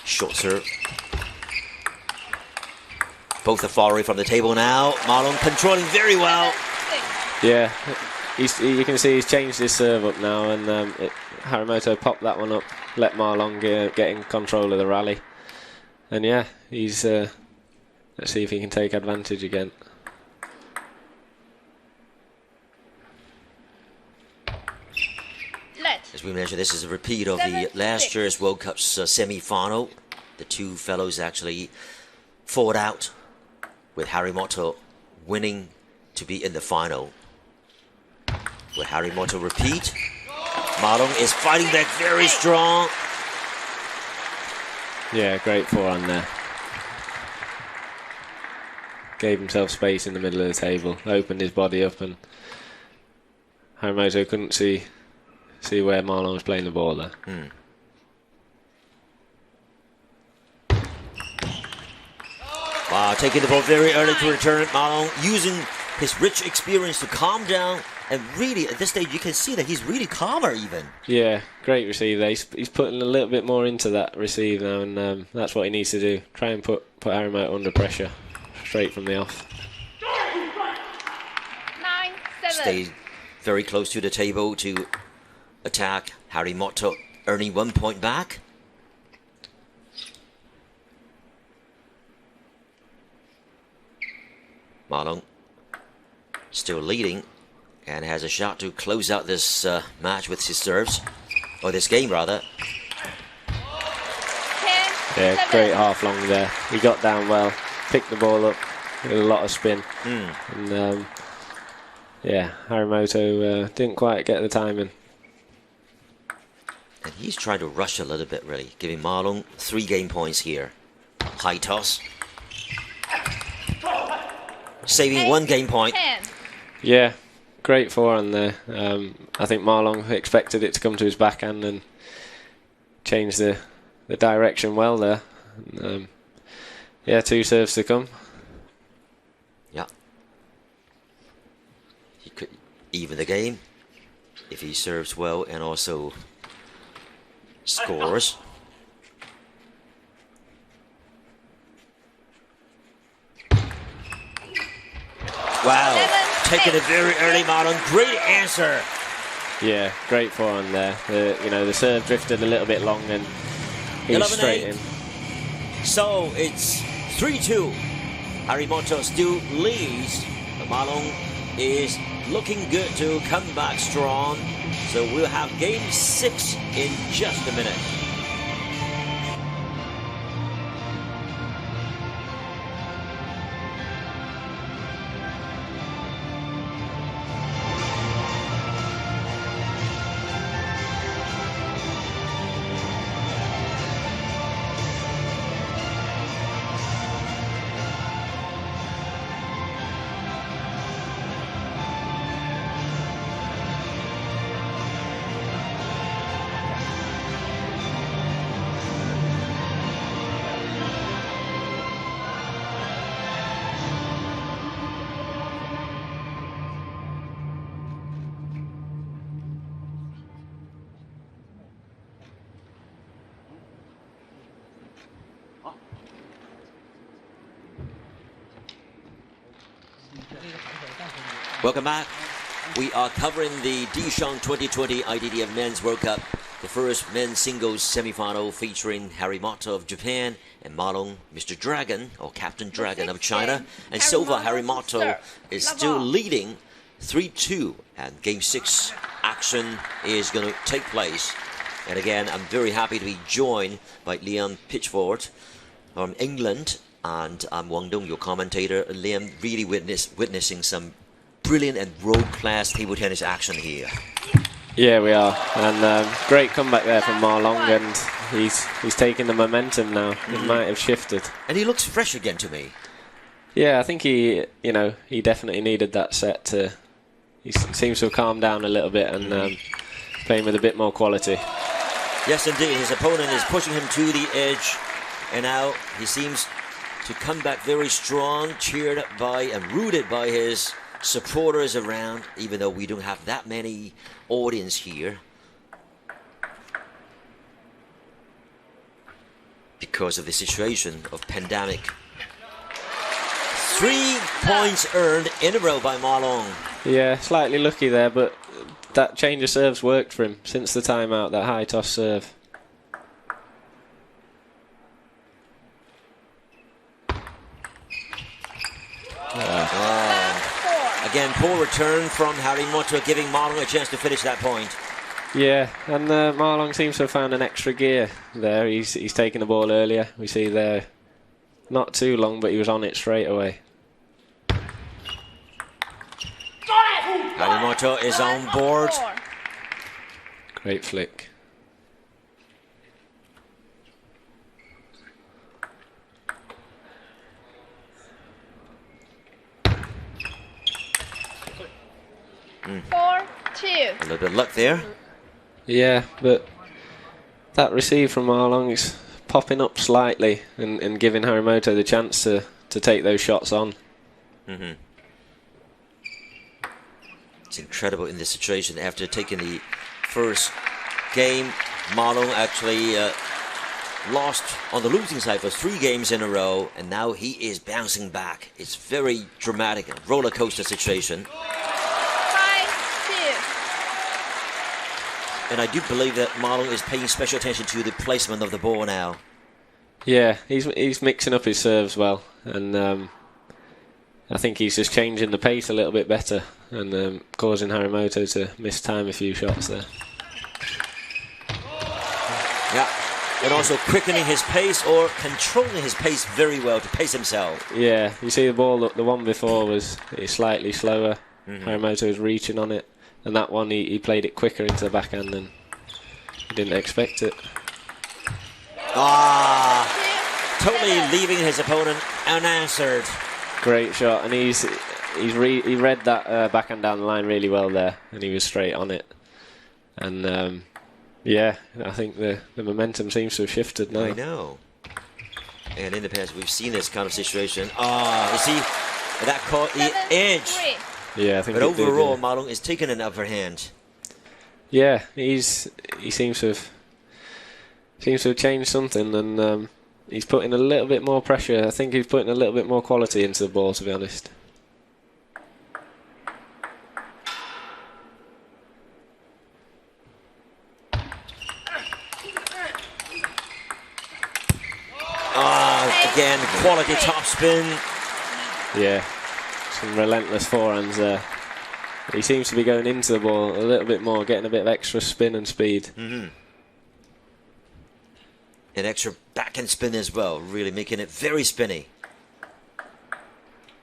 Short serve. Both are far away from the table now. Ma Long controlling very well. Yeah, you can see he's changed his serve up now, and Harimoto popped that one up, let Ma Long get in control of the rally. And yeah, he's let's see if he can take advantage again. As we mentioned, this is a repeat of the last year's World Cup's semi-final. The two fellows actually fought out, with Harimoto winning to be in the final. Will Harimoto repeat? Ma Long is fighting back very strong. Yeah, great forehand there. Gave himself space in the middle of the table, opened his body up, and Harimoto couldn't see where Ma Long was playing the ball there. Wow, taking the ball very early to return. Ma Long using his rich experience to calm down, and really at this stage you can see that he's really calmer even. Yeah, great receive there. He's putting a little bit more into that receive now, and that's what he needs to do. Try and put Harimoto under pressure straight from the off. 9-7. Stay very close to the table to attack. Harimoto earning 1 point back. Ma Long still leading and has a shot to close out this match with his serves, or this game rather. 10-7. Yeah, great half long there. He got down well, picked the ball up with a lot of spin. And yeah, Harimoto didn't quite get the timing. And he's trying to rush a little bit really, giving Ma Long 3 game points here. High toss. Saving 1 game point. 10. Yeah, great forehand there. I think Ma Long expected it to come to his backhand and changed the direction well there. Yeah, 2 serves to come. Yeah. he could even the game if he serves well and also scores. Wow, taking it very early, Marlon. Great answer. Yeah, great forehand there. The serve drifted a little bit long and he's straight in. So it's 3-2. Harimoto still leads, but Marlon is looking good to come back strong. So we'll have game 6 in just a minute. Welcome back. We are covering the Dishang 2020 ITTF Men's World Cup, the first men's singles semi-final featuring Harimoto of Japan and Marlon, Mr. Dragon, or Captain Dragon of China. And so far, Harimoto is still leading 3-2, and game 6 action is going to take place. And again, I'm very happy to be joined by Liam Pitchford from England, and I'm Wang Dong, your commentator. Liam, really witnessing some brilliant and world-class table tennis action here. Yeah, we are, and great comeback there from Marlon, and he's taking the momentum now. It might have shifted, and he looks fresh again to me. Yeah, I think he definitely needed that set to. He seems to have calmed down a little bit and playing with a bit more quality. Yes, indeed. His opponent is pushing him to the edge, and now he seems to come back very strong, cheered up by and rooted by his supporters around, even though we don't have that many audience here because of the situation of pandemic. 3 points earned in a row by Marlon. Yeah, slightly lucky there, but that change of serves worked for him since the timeout, that high toss serve. Again, poor return from Harimoto, giving Marlon a chance to finish that point. Yeah, and Marlon seems to have found an extra gear there. He's taken the ball earlier. We see there, not too long, but he was on it straight away. Harimoto is on board. Great flick. A little bit of luck there. Yeah, but that receive from Marlon is popping up slightly and giving Harimoto the chance to take those shots on. It's incredible in this situation. After taking the first game, Marlon actually lost on the losing side for 3 games in a row, and now he is bouncing back. It's very dramatic, roller coaster situation. And I do believe that Marlon is paying special attention to the placement of the ball now. Yeah, he's mixing up his serves well, and I think he's just changing the pace a little bit better and causing Harimoto to miss time a few shots there. Yeah, and also quickening his pace or controlling his pace very well to pace himself. Yeah, you see the ball, the one before was slightly slower. Harimoto was reaching on it. And that one, he played it quicker into the backhand and he didn't expect it. Totally leaving his opponent unanswered. Great shot, and he read that backhand down the line really well there, and he was straight on it. And yeah, I think the momentum seems to have shifted now. I know. And in the past, we've seen this kind of situation. You see, that caught the edge Yeah, I think. But overall, Ma Long is taking an upper hand. Yeah, he seems to have changed something, and he's putting a little bit more pressure. I think he's putting a little bit more quality into the ball, to be honest. Again, quality top spin. Yeah, some relentless forehands there. He seems to be going into the ball a little bit more, getting a bit of extra spin and speed. An extra backhand spin as well, really making it very spinny.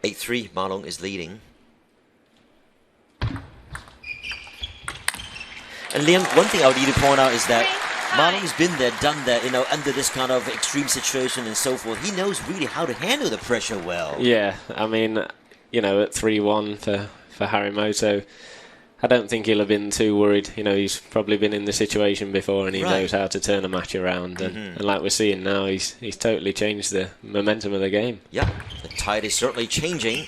8-3, Ma Long is leading. And Liam, one thing I would need to point out is that Ma Long's been there, done that, you know, under this kind of extreme situation and so forth. He knows really how to handle the pressure well. Yeah, I mean, you know, at 3-1 for Harimoto, I don't think he'll have been too worried. You know, he's probably been in the situation before, and he knows how to turn a match around. And like we're seeing now, he's totally changed the momentum of the game. Yeah, the tide is certainly changing.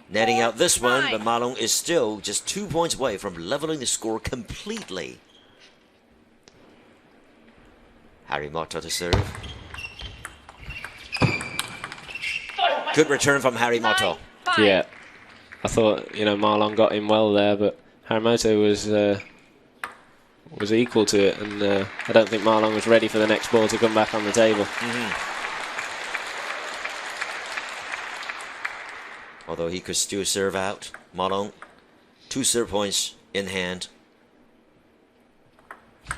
Netting out this one, but Ma Long is still just 2 points away from leveling the score completely. Harimoto to serve. Good return from Harimoto. Yeah, I thought, you know, Ma Long got him well there, but Harimoto was equal to it, and I don't think Ma Long was ready for the next ball to come back on the table. Although he could still serve out. Ma Long, 2 serve points in hand.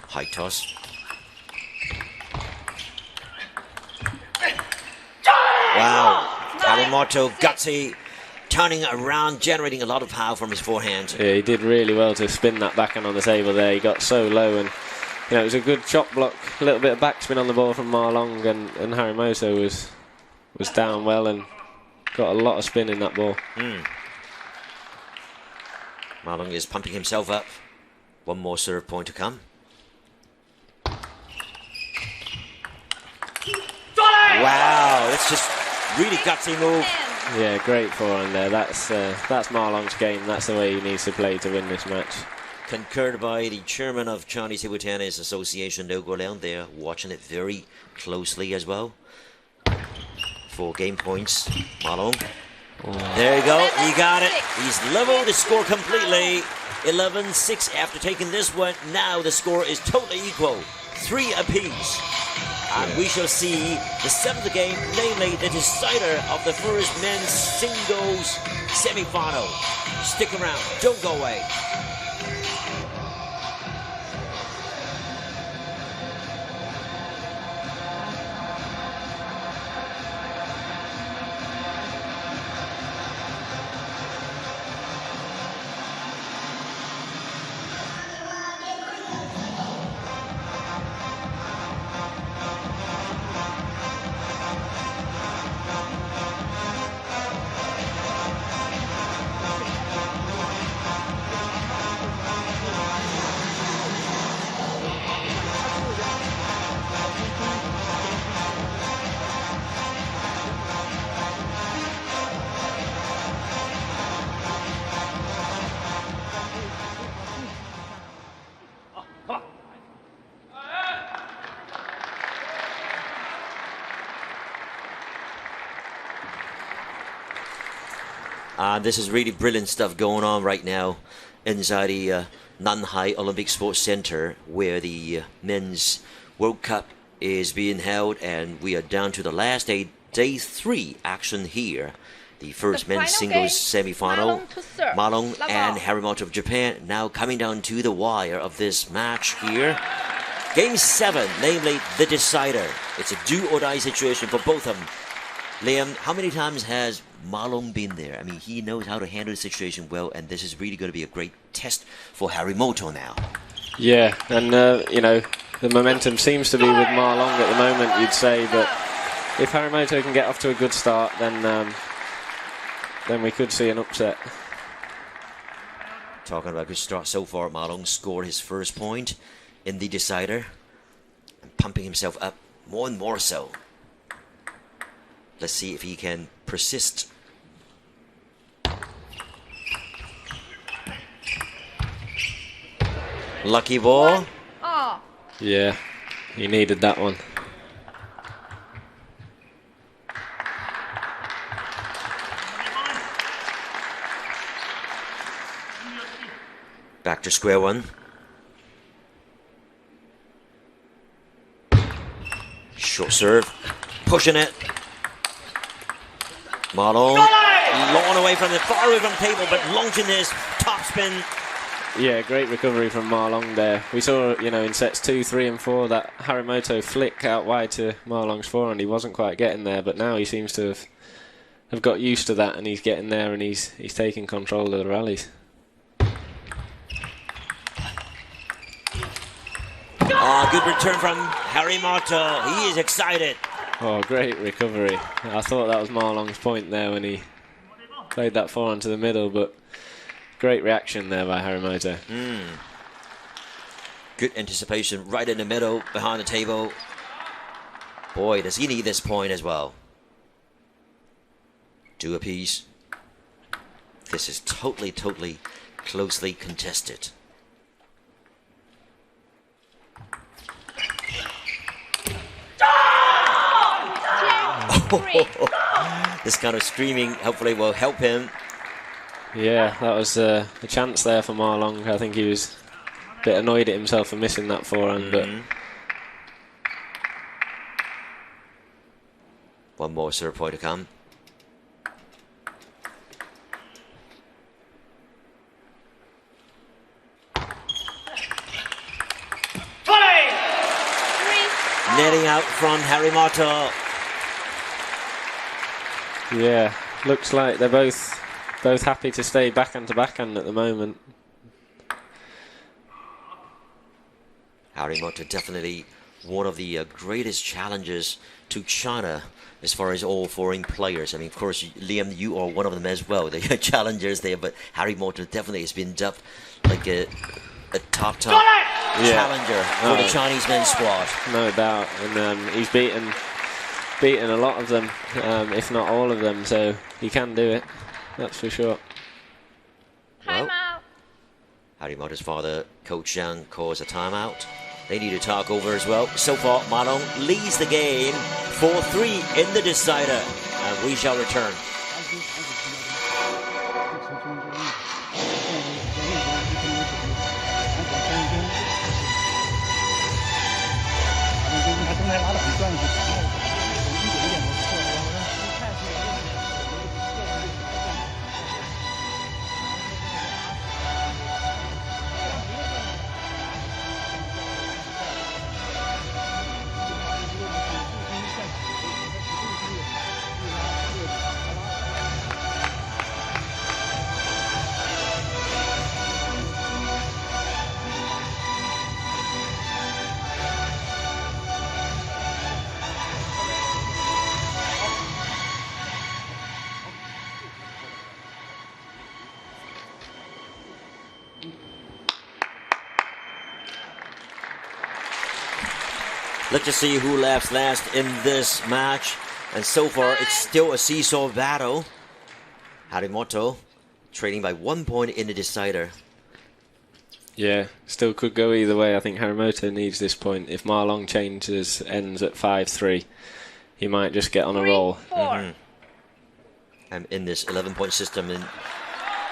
High toss. Wow, Harimoto gutsy, turning around, generating a lot of power from his forehand. Yeah, he did really well to spin that backhand on the table there. He got so low, and you know, it was a good chop block, a little bit of backspin on the ball from Ma Long, and Harimoto was down well and got a lot of spin in that ball. Ma Long is pumping himself up. One more serve point to come. Wow, that's just really gutsy move. Yeah, great forehand there. That's Ma Long's game. That's the way he needs to play to win this match. Concurred by the chairman of Chinese Table Tennis Association, Liu Guoliang, there watching it very closely as well. 4 game points. Ma Long. There you go. He got it. He's leveled the score completely. 11-6 after taking this one. Now the score is totally equal. 3 apiece. And we shall see the 7th game, namely the decider of the first men's singles semi-final. Stick around. Don't go away. This is really brilliant stuff going on right now inside the Nanhai Olympic Sports Center, where the Men's World Cup is being held, and we are down to the last day 3 action here. The first men's singles semi-final. Ma Long and Harimoto of Japan now coming down to the wire of this match here. Game 7, namely the decider. It's a do-or-die situation for both of them. Liam, how many times has Ma Long been there? I mean, he knows how to handle the situation well, and this is really going to be a great test for Harimoto now. Yeah, and you know, the momentum seems to be with Ma Long at the moment, you'd say, but if Harimoto can get off to a good start, then we could see an upset. Talking about a good start so far, Ma Long scored his first point in the decider, and pumping himself up more and more so. Let's see if he can persist. Lucky ball. Oh. Yeah, he needed that one. Back to square one. Short serve. Pushing it. Ma Long. Long away from the far away from the table, but launching his top spin. Yeah, great recovery from Ma Long there. We saw, you know, in sets 2, 3 and 4 that Harimoto flick out wide to Ma Long's forehand. He wasn't quite getting there, but now he seems to have got used to that, and he's getting there, and he's taking control of the rallies. Oh, good return from Harimoto. He is excited. Oh, great recovery. I thought that was Ma Long's point there when he played that forehand to the middle, but great reaction there by Harimoto. Good anticipation right in the middle, behind the table. Boy, does he need this point as well. 2 apiece. This is totally closely contested. This kind of streaming hopefully will help him. Yeah, that was a chance there for Ma Long. I think he was a bit annoyed at himself for missing that forehand, but one more serve point to come. Netting out from Harimoto. yeah, looks like they're both happy to stay backhand to backhand at the moment. Harimoto definitely one of the greatest challengers to China as far as all foreign players. I mean, of course, Liam, you are one of them as well. The challengers there, but Harimoto definitely has been dubbed like a top challenger for the Chinese men's squad. No doubt, and he's beaten a lot of them, if not all of them, so he can do it, that's for sure. Well, Harimoto's father, Coach Zhang, calls a timeout. They need to talk over as well. So far, Ma Long leads the game 4-3 in the decider, and we shall return. Let's just see who laughs last in this match. And so far, it's still a seesaw battle. Harimoto trading by 1 point in the decider. Yeah, still could go either way. I think Harimoto needs this point. If Ma Long ends at 5-3, he might just get on a roll. And in this 11-point system, and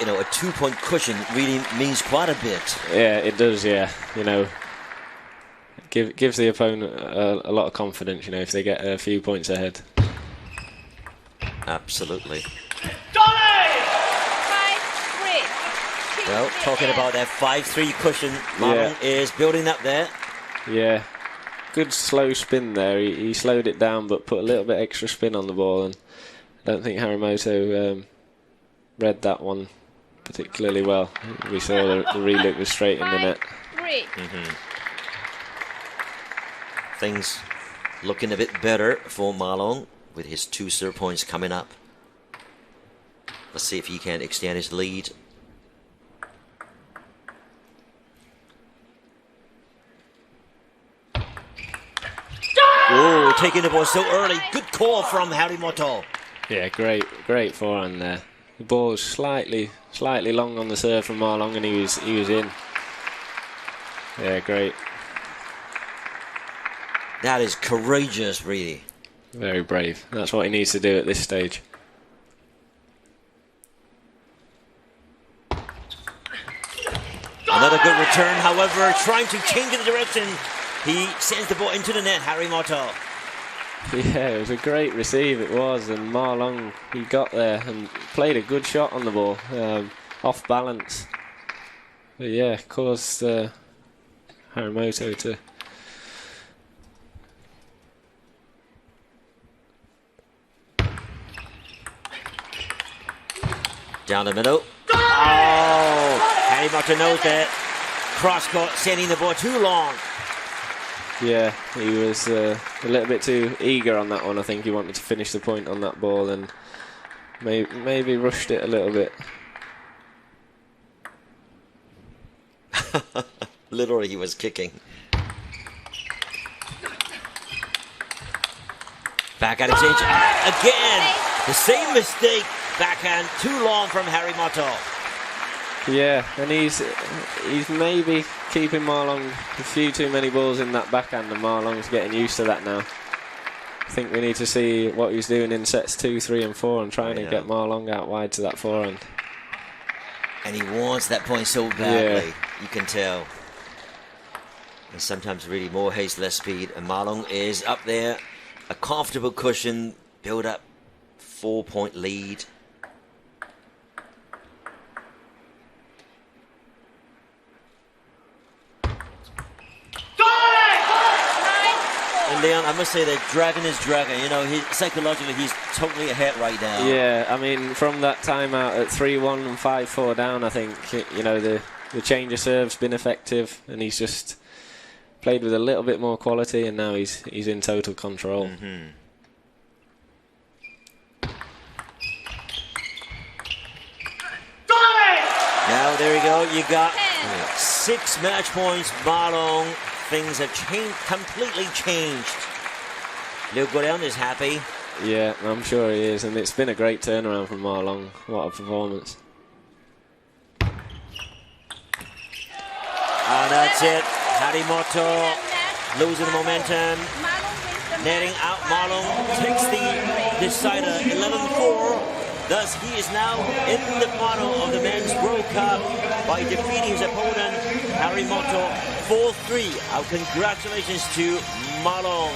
you know, a 2-point cushion really means quite a bit. Yeah, it does. Yeah, you know, gives the opponent a lot of confidence. You know, if they get a few points ahead. Absolutely. Well, talking about that 5-3 cushion, Ma Long is building up there. Yeah, good slow spin there. He slowed it down, but put a little bit extra spin on the ball, and I don't think Harimoto read that one particularly well. We saw the relook was straight in the net. Things looking a bit better for Ma Long with his 2 serve points coming up. Let's see if he can extend his lead. Oh, taking the ball so early. Good call from Harimoto. Yeah, great forehand there. The ball was slightly long on the serve from Ma Long, and he was in. Yeah, great. That is courageous, really. Very brave. That's what he needs to do at this stage. Another good return, however, trying to change the direction. He sends the ball into the net, Harimoto. Yeah, it was a great receive, it was, and Ma Long, he got there and played a good shot on the ball, off balance. But yeah, caused Harimoto to... Down the middle. Oh, Harimoto knows that. Cross-court, sending the ball too long. Yeah, he was a little bit too eager on that one. I think he wanted to finish the point on that ball and maybe rushed it a little bit. Literally, he was kicking. Backhand exchange. Again, the same mistake. Backhand too long from Harimoto. Yeah, and he's maybe keeping Ma Long a few too many balls in that backhand, and Ma Long's getting used to that now. I think we need to see what he's doing in sets 2, 3 and 4 and trying to get Ma Long out wide to that forehand. And he wants that point so badly, you can tell. And sometimes really more haste, less speed. And Ma Long is up there, a comfortable cushion, build up 4-point lead. And Leon, I must say that Dragon is Dragon. You know, psychologically, he's totally ahead right now. Yeah, I mean, from that timeout at 3-1 and 5-4 down, I think, you know, the change of serve's been effective, and he's just played with a little bit more quality, and now he's in total control. Mm-hmm. Now, there you go. You got 6 match points. Ma Long. Things have completely changed. Liu Guoliang is happy. Yeah, I'm sure he is, and it's been a great turnaround from Ma Long. What a performance. And that's it. Harimoto losing the momentum. Netting out. Ma Long takes the decider 11-4. Thus, he is now in the final of the Men's World Cup by defeating his opponent, Harimoto, 4-3. Our congratulations to Ma Long.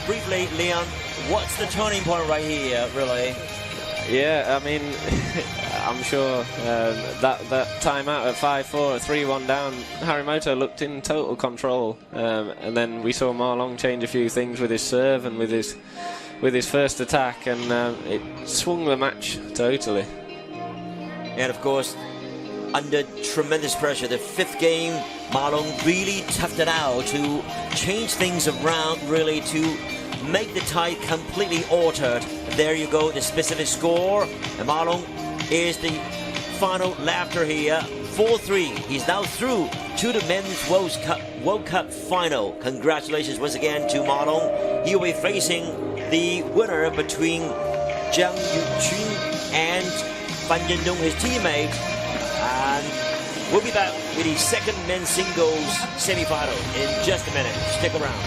Briefly, Leon, what's the turning point right here, really? Yeah, I mean, I'm sure that timeout at 5-4, 3-1 down, Harimoto looked in total control. And then we saw Ma Long change a few things with his serve and with his first attack, and it swung the match totally. And of course, under tremendous pressure, the 5th game, Ma Long really toughed it out to change things around, really to make the tide completely altered. There you go, the specific score. And Ma Long is the final laughter here, 4-3. He's now through to the Men's World Cup final. Congratulations once again to Ma Long. He will be facing the winner between Zhang Yuqun and Fan Yindong, his teammate. And we'll be back with the 2nd men's singles semi-final in just a minute. Stick around.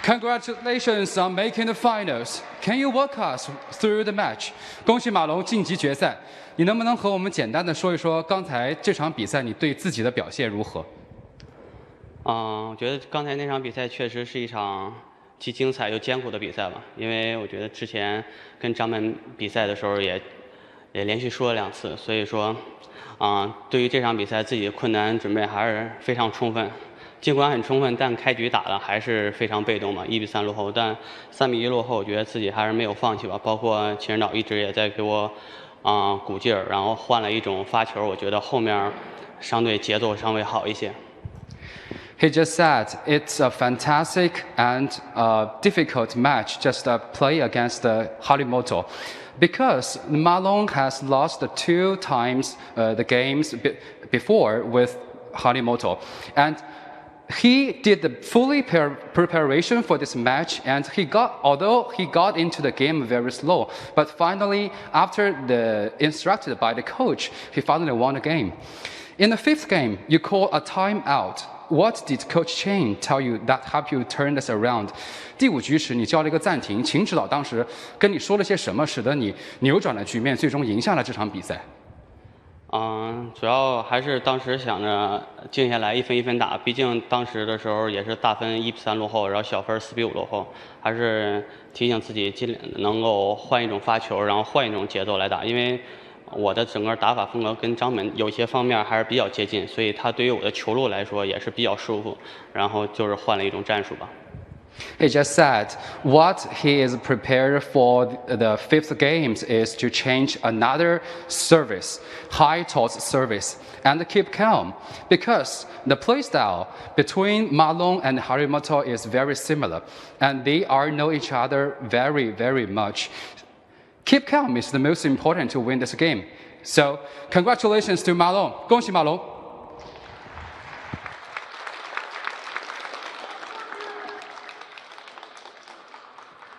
Congratulations on making the finals. can you walk us through the match？ 恭喜马龙晋级决赛，你能不能和我们简单的说一说刚才这场比赛你对自己的表现如何？我觉得刚才那场比赛确实是一场既精彩又艰苦的比赛吧，因为我觉得之前跟张本比赛的时候也连续输了2次，所以说，对于这场比赛自己的困难准备还是非常充分。尽管很充分，但开局打的还是非常被动嘛，1比3落后。但3比1落后，我觉得自己还是没有放弃吧。包括秦指导一直也在给我鼓劲儿，然后换了一种发球，我觉得后面相对节奏稍微好一些。He just said it's a fantastic and difficult match just play against HARIMOTO. Because Malong has lost 2 times the games before with HARIMOTO. And he did the fully preparation for this match, and although he got into the game very slow, but finally, after instructed by the coach, he finally won the game. In the 5th game, you call a timeout. What did Coach Chen tell you that helped you turn this around? 第5局时，你叫了一个暂停，秦指导当时跟你说了些什么，使得你扭转了局面，最终赢下了这场比赛？主要还是当时想着静下来，一分一分打。毕竟当时的时候也是大分1比3落后，然后小分4比5落后，还是提醒自己尽量能够换一种发球，然后换一种节奏来打。因为我的整个打法风格跟张本有些方面还是比较接近，所以他对于我的球路来说也是比较舒服。然后就是换了一种战术吧。He just said what he is prepared for the 5th games is to change another service, high toss service, and keep calm because the play style between Malong and HARIMOTO is very similar, and they know each other very, very much. Keep calm is the most important to win this game. So, congratulations to Malong. 恭喜马龙。